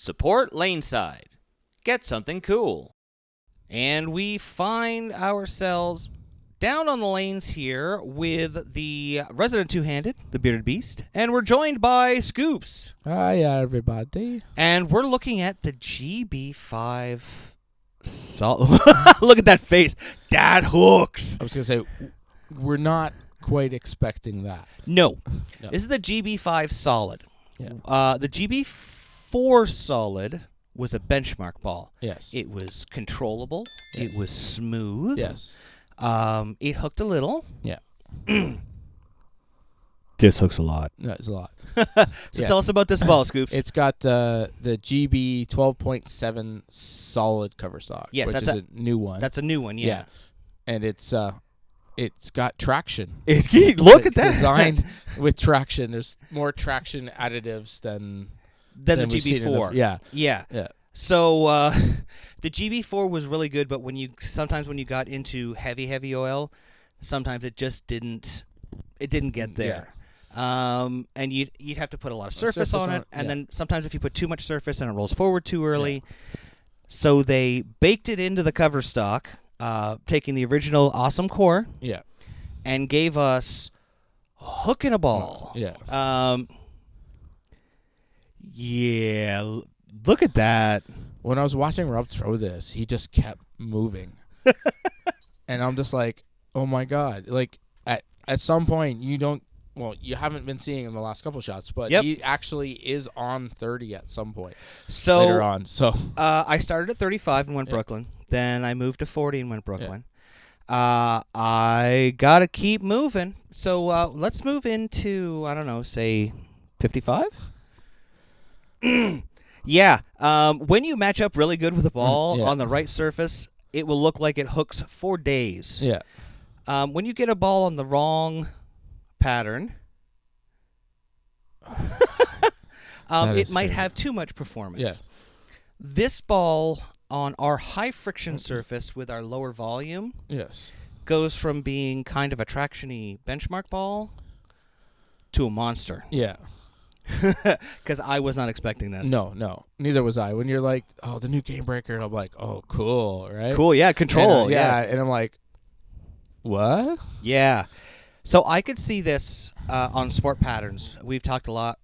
Support LaneSide. Get something cool. And we find ourselves down on the lanes here with the resident two-handed, the Bearded Beast, and we're joined by Scoops. Hi, everybody. And we're looking at the GB5 Solid. Look at that face. That hooks. I was going to say, we're not quite expecting that. No. This is the GB5 Solid. Yeah. The GB4 Solid was a benchmark ball. Yes. It was controllable. Yes. It was smooth. Yes. It hooked a little. Yeah. This hooks a lot. No, it's a lot. So tell us about this ball, Scoops. It's got the GB 12.7 solid cover stock. Yes, which that's is a new one. That's a new one, yeah. And it's got traction. Look at that. Designed with traction. There's more traction additives than the we've seen in GB4. Yeah. So the GB4 was really good, but sometimes when you got into heavy oil, sometimes it just didn't get there. And you'd have to put a lot of surface on it, and then sometimes if you put too much surface and it rolls forward too early. So they baked it into the cover stock, taking the original awesome core, and gave us hook and a ball. Look at that. When I was watching Rob throw this, he just kept moving. And I'm just like, oh my God. Like, at some point, you haven't been seeing him the last couple shots, but he actually is on 30 at some point later on. So I started at 35 and went Brooklyn. Then I moved to 40 and went Brooklyn. I got to keep moving. So let's move into, I don't know, say 55? When you match up really good with the ball on the right surface, it will look like it hooks for days. When you get a ball on the wrong pattern, it might have too much performance. This ball on our high friction surface with our lower volume goes from being kind of a traction-y benchmark ball to a monster. Because I was not expecting this. No, neither was I. When you're like, oh, the new game breaker, and I'm like, oh, cool, right? Cool, control. And I'm like, what? Yeah. So I could see this on sport patterns. We've talked a lot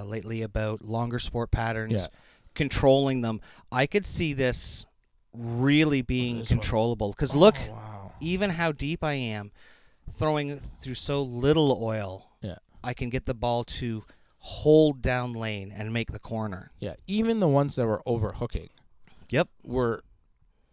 lately about longer sport patterns, controlling them. I could see this really being controllable. Because look, even how deep I am, throwing through so little oil, I can get the ball to hold down lane and make the corner. Even the ones that were overhooking were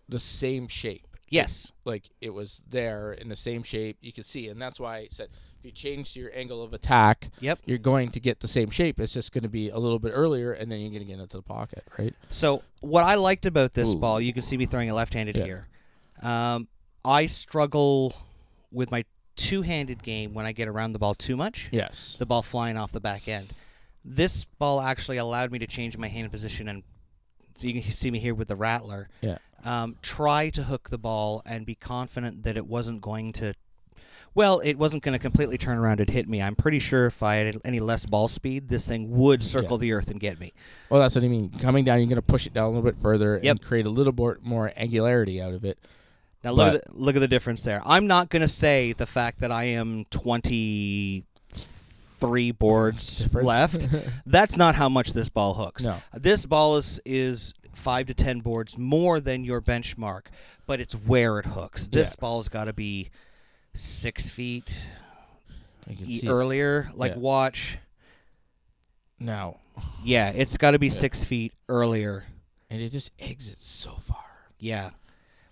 the same shape. Yes. Like, it was there in the same shape. You could see, and that's why I said if you change your angle of attack, you're going to get the same shape. It's just going to be a little bit earlier, and then you're going to get into the pocket, right? So what I liked about this ball, you can see me throwing it left-handed here. I struggle with my two-handed game when I get around the ball too much. The ball flying off the back end. This ball actually allowed me to change my hand position, and so you can see me here with the rattler. Try to hook the ball and be confident that it wasn't going to completely turn around and hit me. I'm pretty sure if I had any less ball speed, this thing would circle the earth and get me. Well, that's what I mean. Coming down, you're going to push it down a little bit further and create a little more angularity out of it. Now look at the difference there. I'm not going to say the fact that I am 23 boards left. That's not how much this ball hooks. No. This ball is 5 to 10 boards more than your benchmark, but it's where it hooks. This ball's got to be 6 feet earlier. Watch. Now. Yeah, it's got to be 6 feet earlier. And it just exits so far. Yeah.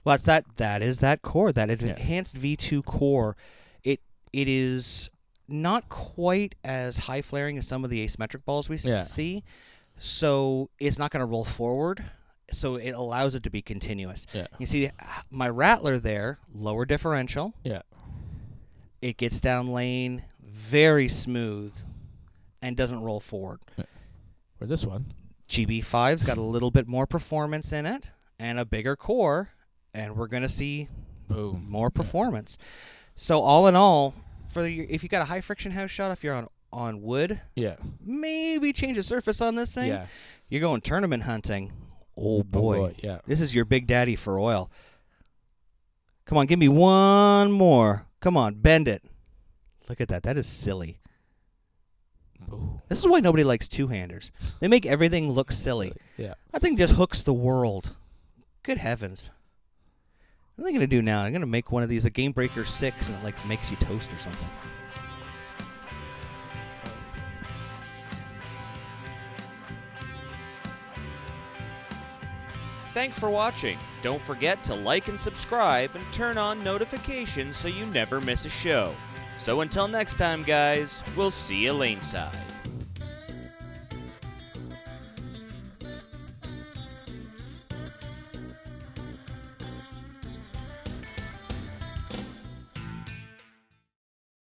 Well, that is that core, that enhanced V2 core. It is not quite as high flaring as some of the asymmetric balls we see. So it's not going to roll forward, so it allows it to be continuous. You see my rattler there, lower differential. It gets down lane very smooth and doesn't roll forward. Or this one. GB5's got a little bit more performance in it and a bigger core, and we're going to see more performance. So all in all, if you got a high friction house shot, if you're on wood. Yeah. Maybe change the surface on this thing. Yeah. You're going tournament hunting. Oh boy. Yeah. This is your big daddy for oil. Come on, give me one more. Come on, bend it. Look at that. That is silly. Ooh. This is why nobody likes two-handers. They make everything look silly. Yeah. That thing just hooks the world. Good heavens. What am I going to do now? I'm going to make one of these a Game Breaker 6 and it like makes you toast or something. Thanks for watching. Don't forget to like and subscribe and turn on notifications so you never miss a show. So until next time, guys, we'll see you LaneSide.